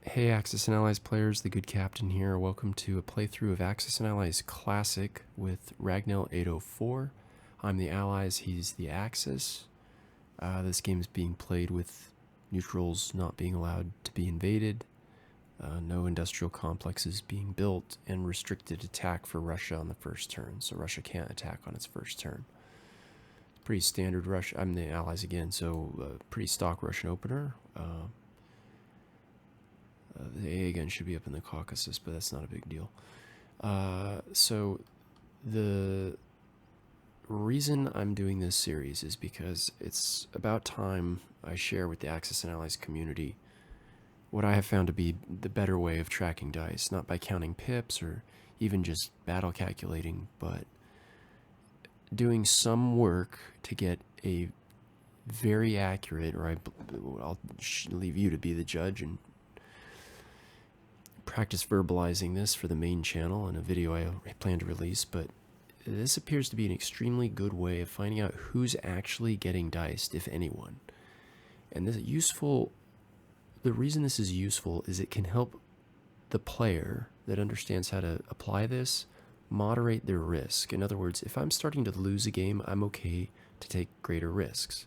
Hey Axis and Allies players, the good captain here. Welcome to a playthrough of Axis and Allies Classic with Ragnell 804. I'm the Allies, he's the Axis. This game is being played with neutrals not being allowed to be invaded, no industrial complexes being built, and restricted attack for Russia on the first turn. So Russia can't attack on its first turn. Pretty standard Russia. I'm the Allies again, so pretty stock Russian opener. The AA gun should be up in the Caucasus, but that's not a big deal. So the reason I'm doing this series is because it's about time I share with the Axis and Allies community what I have found to be the better way of tracking dice, not by counting pips or even just battle calculating, but doing some work to get a very accurate, or I'll leave you to be the judge and practice verbalizing this for the main channel in a video I plan to release, but this appears to be an extremely good way of finding out who's actually getting diced, if anyone. And this the reason this is useful is it can help the player that understands how to apply this moderate their risk. In other words, if I'm starting to lose a game, I'm okay to take greater risks.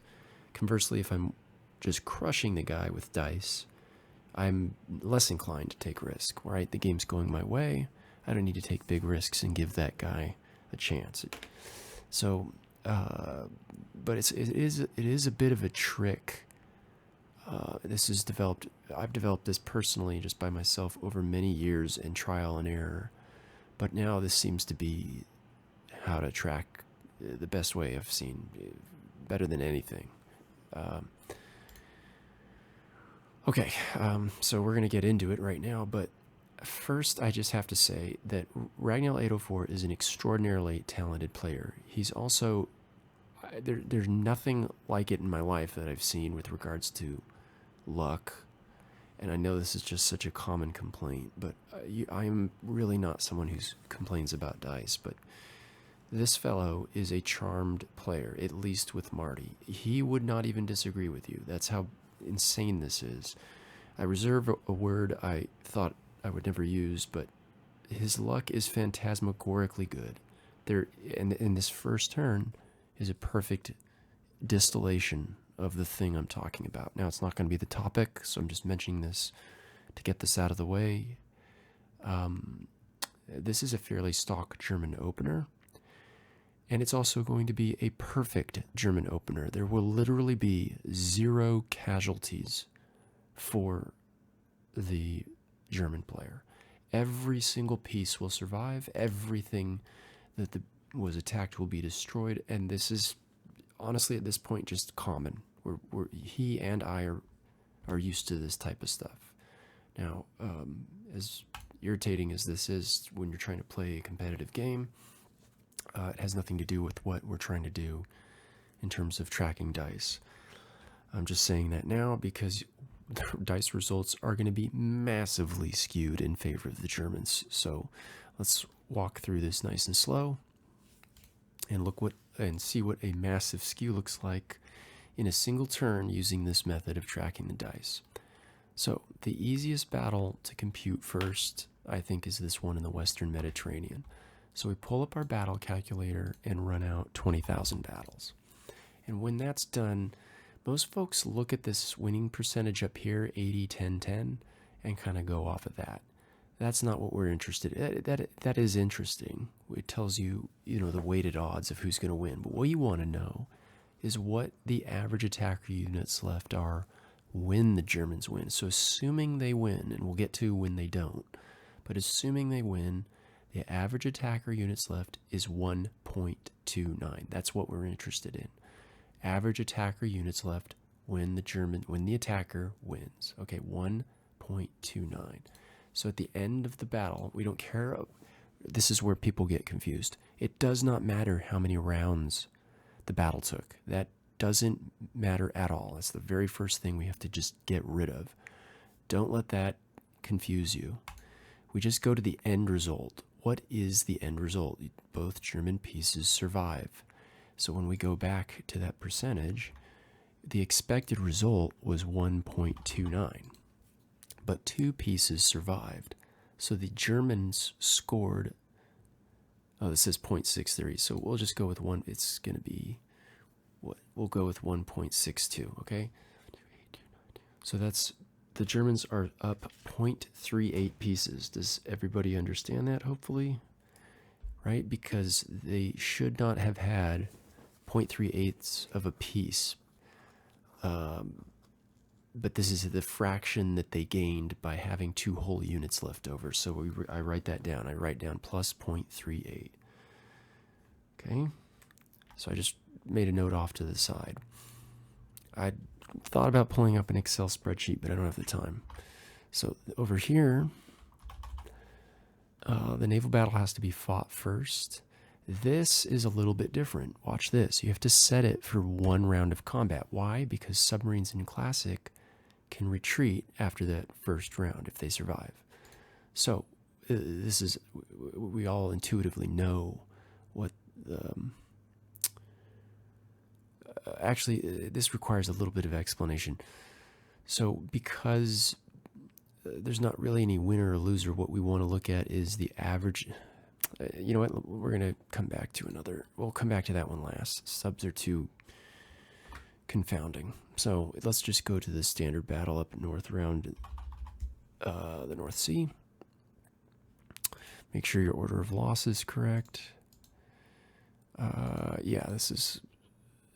Conversely, if I'm just crushing the guy with dice, I'm less inclined to take risk, right? The game's going my way. I don't need to take big risks and give that guy a chance. So, but it is a bit of a trick. This is developed. I've developed this personally just by myself over many years in trial and error. But now this seems to be how to track the best way I've seen, better than anything. Okay, so we're going to get into it right now, but first I just have to say that Ragnell 804 is an extraordinarily talented player. He's also, there's nothing like it in my life that I've seen with regards to luck, and I know this is just such a common complaint, but I am really not someone who complains about dice, but this fellow is a charmed player, at least with Marty. He would not even disagree with you. That's how insane this is. I reserve a word I thought I would never use, but his luck is phantasmagorically good. And this first turn is a perfect distillation of the thing I'm talking about. Now, it's not going to be the topic, so I'm just mentioning this to get this out of the way. This is a fairly stock German opener, and it's also going to be a perfect German opener. There will literally be 0 casualties for the German player. Every single piece will survive. Everything that was attacked will be destroyed. And this is, honestly, at this point, just common. He and I are used to this type of stuff. Now, as irritating as this is when you're trying to play a competitive game, it has nothing to do with what we're trying to do in terms of tracking dice. I'm just saying that now because the dice results are going to be massively skewed in favor of the Germans. So let's walk through this nice and slow and see what a massive skew looks like in a single turn using this method of tracking the dice. So the easiest battle to compute first, I think, is this one in the Western Mediterranean. So we pull up our battle calculator and run out 20,000 battles. And when that's done, most folks look at this winning percentage up here, 80, 10, 10, and kind of go off of that. That's not what we're interested in. That is interesting. It tells you, the weighted odds of who's going to win. But what you want to know is what the average attacker units left are when the Germans win. So assuming they win, and we'll get to when they don't, but assuming they win, the average attacker units left is 1.29. That's what we're interested in. Average attacker units left when the attacker wins. Okay, 1.29. So at the end of the battle, we don't care. This is where people get confused. It does not matter how many rounds the battle took. That doesn't matter at all. That's the very first thing we have to just get rid of. Don't let that confuse you. We just go to the end result. What is the end result? Both German pieces survive. So when we go back to that percentage, the expected result was 1.29. but 2 pieces survived. So the Germans scored, oh, this says 0.63, so we'll just go with one. It's going to be, what? We'll go with 1.62, okay? So that's, the Germans are up 0.38 pieces. Does everybody understand that, hopefully? Right? Because they should not have had 0.38 of a piece. But this is the fraction that they gained by having 2 whole units left over. So I write that down. I write down plus 0.38. Okay? So I just made a note off to the side. I thought about pulling up an Excel spreadsheet, but I don't have the time. So over here, the naval battle has to be fought first. This is a little bit different. Watch this. You have to set it for 1 round of combat. Why? Because submarines in Classic can retreat after that first round if they survive. So this is, we all intuitively know what actually this requires a little bit of explanation. So because there's not really any winner or loser, what we want to look at is the average. You know what, we're going to come back to another, we'll come back to that one last. Subs are too confounding. So let's just go to the standard battle up north around the North Sea. Make sure your order of loss is correct. Yeah, this is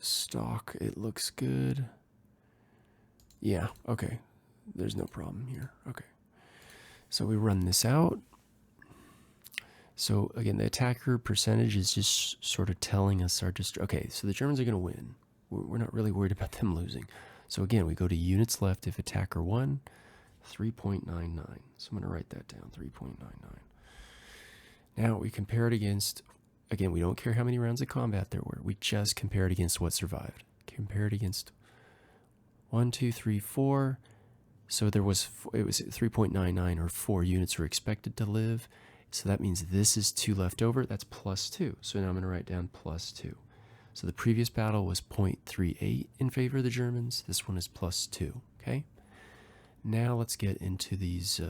stock. It looks good. Yeah, okay. There's no problem here. Okay. So we run this out. So again, the attacker percentage is just sort of telling us okay, so the Germans are going to win. We're not really worried about them losing. So again, we go to units left if attacker won, 3.99. So I'm going to write that down, 3.99. Now we compare it against, again, we don't care how many rounds of combat there were. We just compare it against what survived. Compare it against 1, 2, 3, 4. So it was 3.99, or 4 units were expected to live. So that means this is 2 left over. That's plus 2. So now I'm going to write down plus 2. So the previous battle was 0.38 in favor of the Germans. This one is plus 2. Okay. Now let's get into these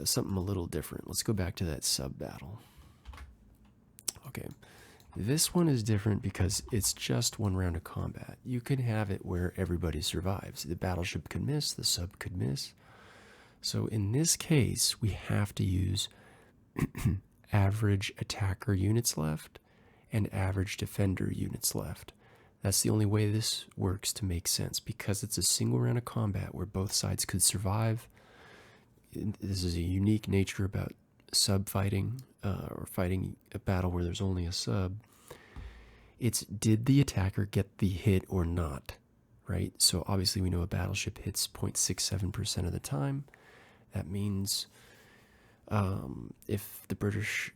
something a little different. Let's go back to that sub battle. Okay. This one is different because it's just 1 round of combat. You can have it where everybody survives. The battleship could miss, the sub could miss. So in this case, we have to use average attacker units left and average defender units left. That's the only way this works to make sense, because it's a single round of combat where both sides could survive. This is a unique nature about sub fighting, or fighting a battle where there's only a sub. It's, did the attacker get the hit or not, right? So obviously we know a battleship hits 0.67% of the time. That means if the British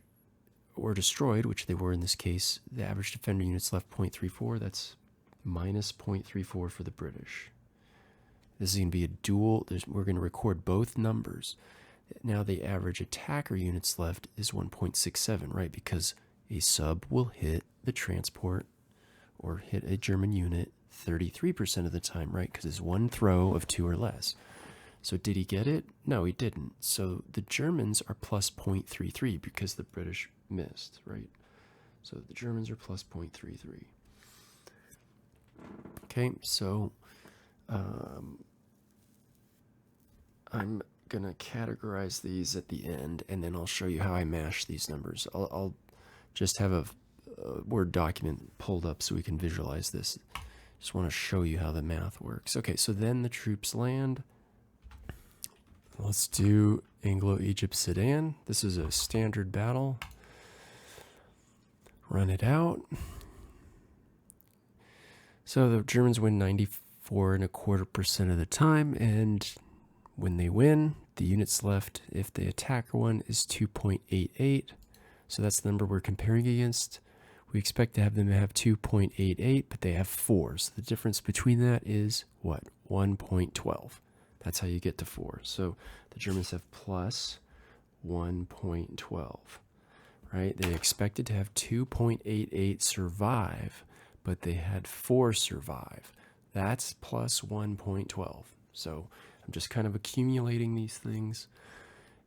were destroyed, which they were in this case, the average defender units left 0.34. That's minus 0.34 for the British. This is going to be a dual. We're going to record both numbers. Now the average attacker units left is 1.67, right? Because a sub will hit the transport or hit a German unit 33% of the time, right? Because it's 1 throw of 2 or less. So did he get it? No, he didn't. So the Germans are plus 0.33 because the British missed, right? So the Germans are plus 0.33. Okay, so I'm going to categorize these at the end, and then I'll show you how I mash these numbers. I'll just have a Word document pulled up so we can visualize this. Just want to show you how the math works. Okay, so then the troops land. Let's do Anglo-Egypt Sudan. This is a standard battle. Run it out. So the Germans win 94.25% of the time, and when they win, the units left, if the attacker won, is 2.88. So that's the number we're comparing against. We expect to have them have 2.88, but they have 4. So the difference between that is what? 1.12. That's how you get to 4. So the Germans have plus 1.12, right? They expected to have 2.88 survive, but they had 4 survive. That's plus 1.12. So I'm just kind of accumulating these things.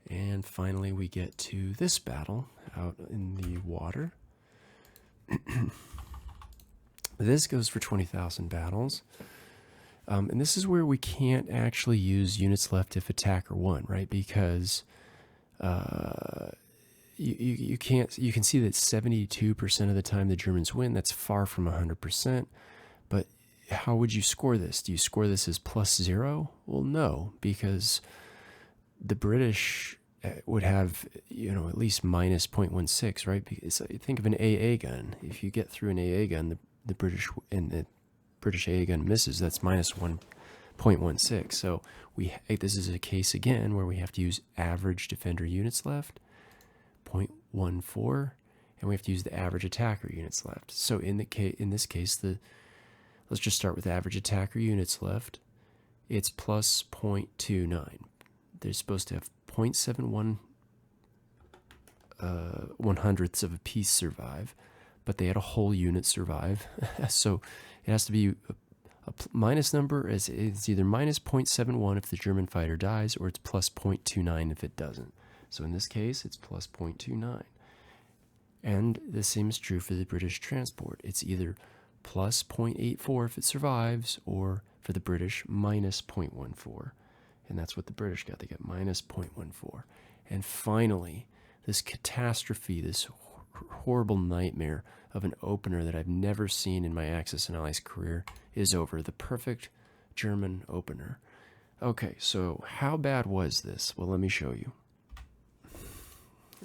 And finally, we get to this battle out in the water. This goes for 20,000 battles. And this is where we can't actually use units left if attacker won, right? Because you can't. You can see that 72% of the time the Germans win. That's far from 100%. But how would you score this? Do you score this as +0? Well, no, because the British would have, at least minus 0.16, right? Because think of an AA gun. If you get through an AA gun, the British AA gun misses. That's minus 1.16. So this is a case again where we have to use average defender units left, 0.14, and we have to use the average attacker units left. So in this case, let's just start with average attacker units left. It's plus 0.29. They're supposed to have 0.71 1/100ths of a piece survive, but they had a whole unit survive. So it has to be a minus number. It's either minus 0.71 if the German fighter dies, or it's plus 0.29 if it doesn't. So in this case, it's plus 0.29. And the same is true for the British transport. It's either plus 0.84 if it survives, or for the British, minus 0.14. And that's what the British got. They got minus 0.14. And finally, this catastrophe, this horrible nightmare of an opener that I've never seen in my Axis and Allies career is over. The perfect German opener. Okay, so how bad was this? Well, let me show you.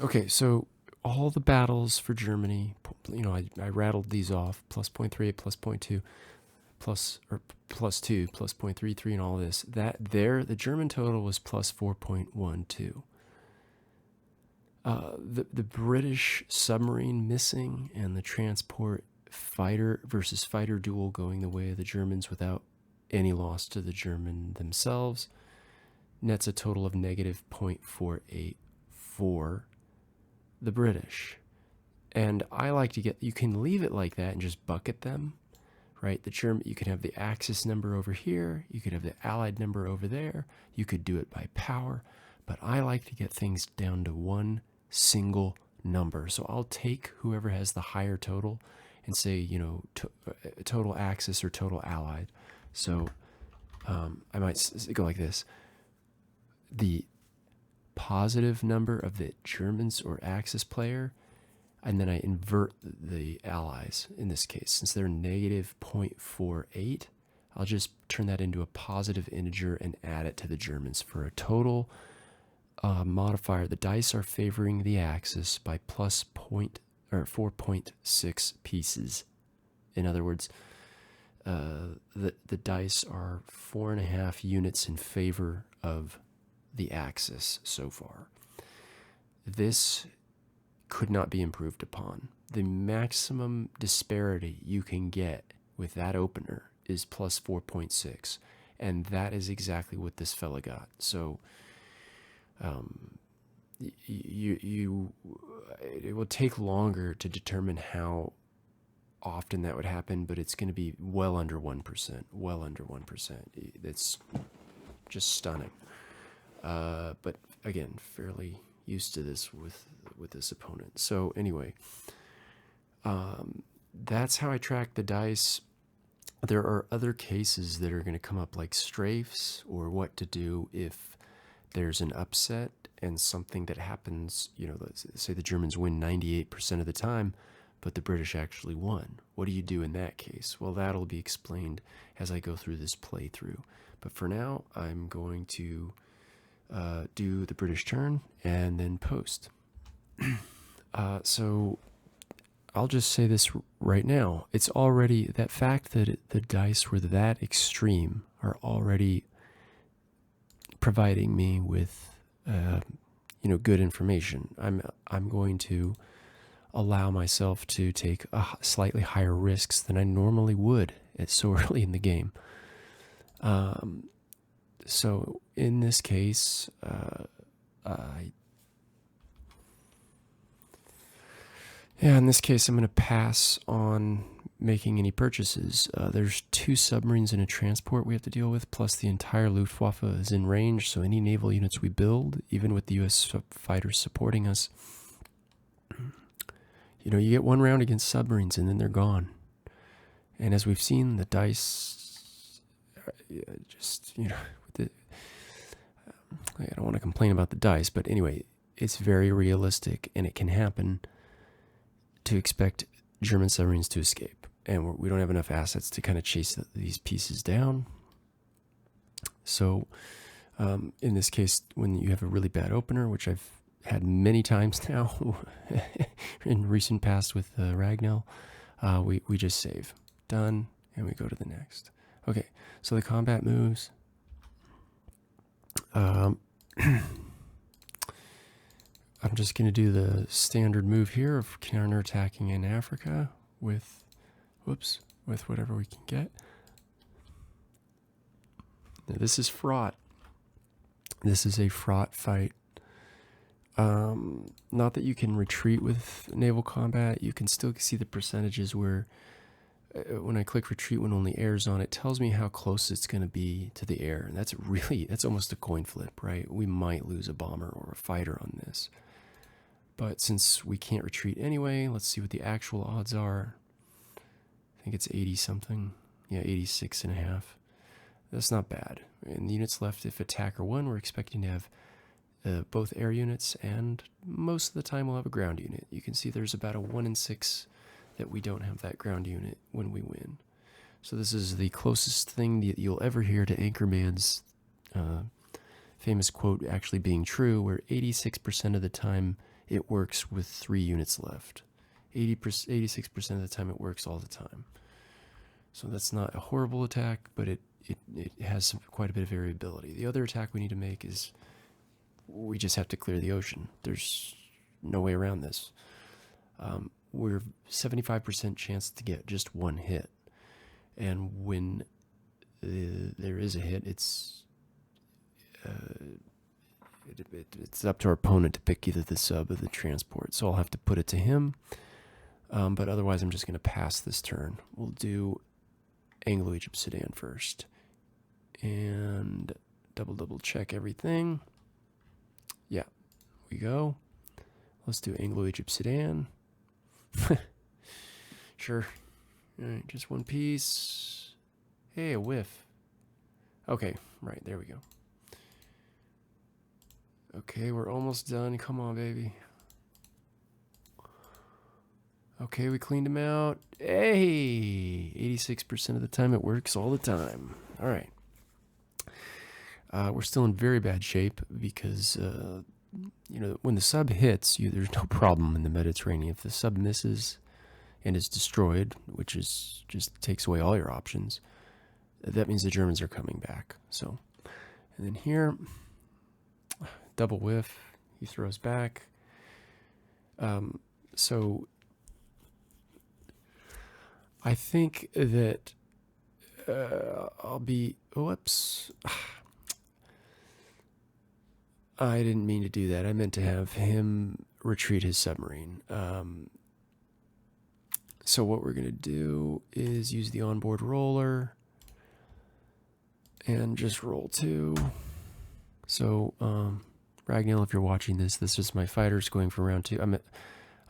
Okay, so all the battles for Germany, I rattled these off, plus 0.38, plus 0.2, plus 2, plus 0.33, and all this. The German total was plus 4.12. The British submarine missing and the transport fighter versus fighter duel going the way of the Germans without any loss to the German themselves nets a total of negative 0.48 for the British. And I like to you can leave it like that and just bucket them, right? You could have the Axis number over here, you could have the Allied number over there, you could do it by power, but I like to get things down to one single number. So I'll take whoever has the higher total and say, total Axis or total Allied. So I might go like this. The positive number of the Germans or Axis player, and then I invert the Allies in this case. Since they're negative 0.48, I'll just turn that into a positive integer and add it to the Germans for a total modifier. The dice are favoring the Axis by plus 4.6 pieces. In other words, the dice are 4.5 units in favor of the Axis so far. This could not be improved upon. The maximum disparity you can get with that opener is plus 4.6, and that is exactly what this fella got. So it will take longer to determine how often that would happen, but it's going to be well under 1%. Well under 1%. It's just stunning. But again, fairly used to this with this opponent. So anyway, that's how I track the dice. There are other cases that are going to come up, like strafes, or what to do if there's an upset and something that happens, let's say the Germans win 98% of the time, but the British actually won. What do you do in that case? Well, that'll be explained as I go through this playthrough. But for now, I'm going to do the British turn and then post. So I'll just say this right now. It's already, that fact that the dice were that extreme are already providing me with good information. I'm going to allow myself to take slightly higher risks than I normally would at so early in the game. So in this case, I'm going to pass on making any purchases. There's 2 submarines and a transport we have to deal with, plus the entire Luftwaffe is in range, so any naval units we build, even with the U.S. fighters supporting us, you get 1 round against submarines and then they're gone. And as we've seen, the dice, just, with the, I don't want to complain about the dice, but anyway, it's very realistic, and it can happen to expect German submarines to escape. And we don't have enough assets to kind of chase these pieces down. So in this case, when you have a really bad opener, which I've had many times now in recent past with Ragnell, we just save. Done, and we go to the next. Okay, so the combat moves. I'm just going to do the standard move here of counterattacking in Africa with whatever we can get. Now, this is fraught. This is a fraught fight. Not that you can retreat with naval combat. You can still see the percentages where when I click retreat when only air is on, it tells me how close it's going to be to the air. And that's almost a coin flip, right? We might lose a bomber or a fighter on this. But since we can't retreat anyway, let's see what the actual odds are. I think it's 80 something. Yeah, 86.5. That's not bad. And the units left, if attacker 1, we're expecting to have both air units, and most of the time we'll have a ground unit. You can see there's about a 1 in 6 that we don't have that ground unit when we win. So this is the closest thing that you'll ever hear to Anchorman's famous quote actually being true, where 86% of the time it works with 3 units left. 86% of the time it works all the time. So that's not a horrible attack, but it has quite a bit of variability. The other attack we need to make is we just have to clear the ocean. There's no way around this. We're 75% chance to get just 1 hit. And when there is a hit, it's up to our opponent to pick either the sub or the transport. So I'll have to put it to him. But otherwise, I'm just going to pass this turn. We'll do Anglo-Egypt Sudan first. And double check everything. Yeah, we go. Let's do Anglo-Egypt Sudan. Sure. All right, just 1 piece. Hey, a whiff. Okay, right, there we go. Okay, we're almost done. Come on, baby. Okay, we cleaned them out. Hey, 86% of the time it works all the time. All right. We're still in very bad shape because, when the sub hits, there's no problem in the Mediterranean. If the sub misses and is destroyed, which is just takes away all your options, that means the Germans are coming back. So, and then here, double whiff, he throws back. So I think that I'll be, whoops. I didn't mean to do that. I meant to have him retreat his submarine. So what we're going to do is use the onboard roller and just roll 2. So, Ragnell, if you're watching this is my fighters going for round 2. I'm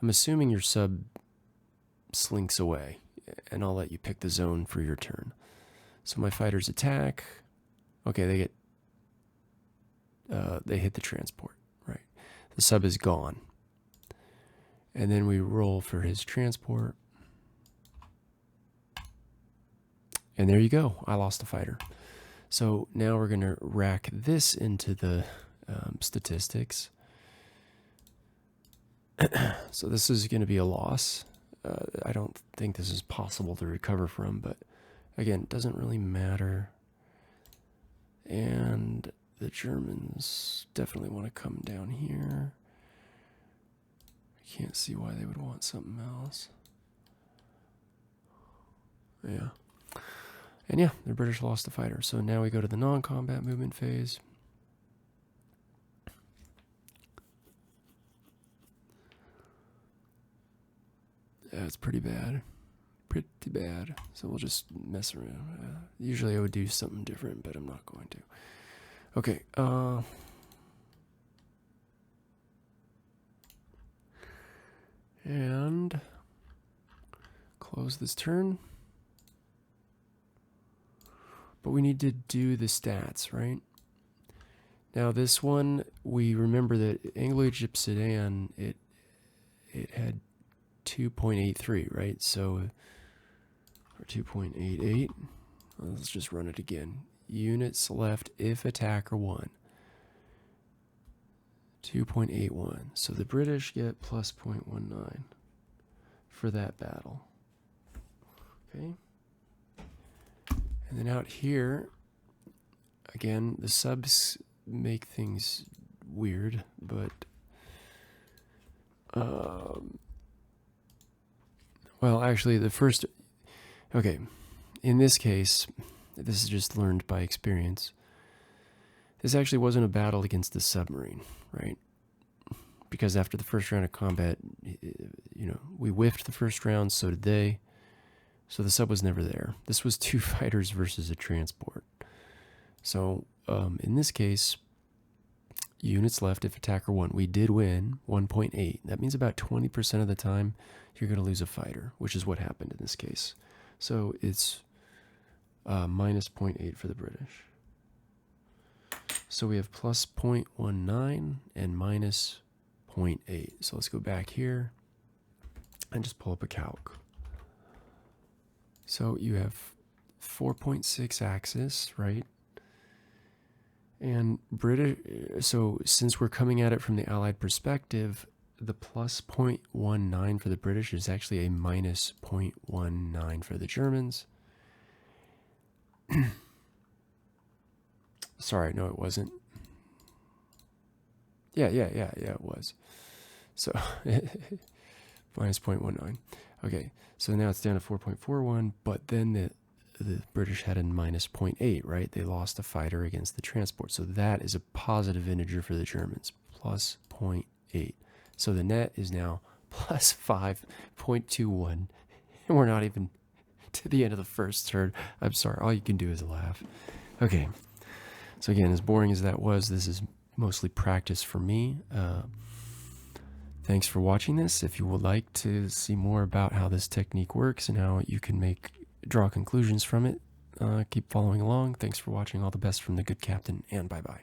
assuming your sub slinks away, and I'll let you pick the zone for your turn. So my fighters attack. Okay, they hit the transport, right? The sub is gone. And then we roll for his transport. And there you go. I lost a fighter. So now we're going to rack this into the statistics. So this is going to be a loss. I don't think this is possible to recover from, but again, it doesn't really matter. And the Germans definitely want to come down here. I can't see why they would want something else. Yeah. And yeah, the British lost a fighter. So now we go to the non-combat movement phase. That's pretty bad. pretty bad. So we'll just mess around. Usually I would do something different, but I'm not going to. Okay. And close this turn. But we need to do the stats, right? Now this one, we remember that Anglo-Egyptian, it had 2.83, right? So, or 2.88. Let's just run it again. Units left if attacker won. 2.81. So the British get plus 0.19 for that battle. Okay. And then out here, again, the subs make things weird, but well, actually the first, okay, in this case, this is just learned by experience. This actually wasn't a battle against the submarine, right? Because after the first round of combat, you know, we whiffed the first round, so did they. So the sub was never there. This was 2 fighters versus a transport. So in this case, units left if attacker won. We did win 1.8. That means about 20% of the time you're going to lose a fighter, which is what happened in this case. So it's minus 0.8 for the British. So we have plus 0.19 and minus 0.8. So let's go back here and just pull up a calc. So you have 4.6 axis, right? And British, so since we're coming at it from the Allied perspective, the plus 0.19 for the British is actually a minus 0.19 for the Germans. Sorry, no, it wasn't. Yeah, it was. So, minus 0.19. Okay, so now it's down to 4.41, but then the British had a minus 0.8, right? They lost a fighter against the transport. So that is a positive integer for the Germans, plus 0.8. So the net is now plus 5.21. And we're not even to the end of the first turn. I'm sorry, all you can do is laugh. Okay, so again, as boring as that was, this is mostly practice for me. Thanks for watching this. If you would like to see more about how this technique works and how you can draw conclusions from it, keep following along. Thanks for watching. All the best from the good captain, and bye-bye.